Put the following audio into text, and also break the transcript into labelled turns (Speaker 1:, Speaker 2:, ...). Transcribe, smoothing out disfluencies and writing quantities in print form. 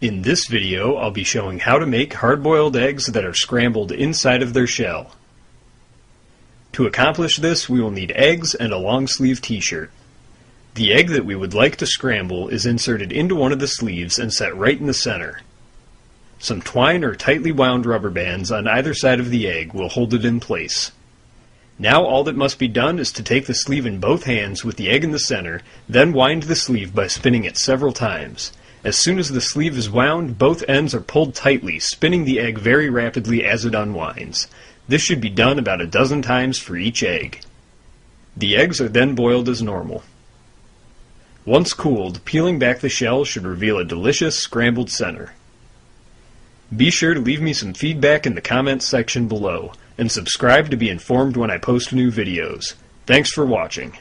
Speaker 1: In this video, I'll be showing how to make hard-boiled eggs that are scrambled inside of their shell. To accomplish this, we will need eggs and a long-sleeve t-shirt. The egg that we would like to scramble is inserted into one of the sleeves and set right in the center. Some twine or tightly wound rubber bands on either side of the egg will hold it in place. Now all that must be done is to take the sleeve in both hands with the egg in the center, then wind the sleeve by spinning it several times. As soon as the sleeve is wound, both ends are pulled tightly, spinning the egg very rapidly as it unwinds. This should be done about a dozen times for each egg. The eggs are then boiled as normal. Once cooled, peeling back the shell should reveal a delicious scrambled center. Be sure to leave me some feedback in the comments section below, and subscribe to be informed when I post new videos. Thanks for watching.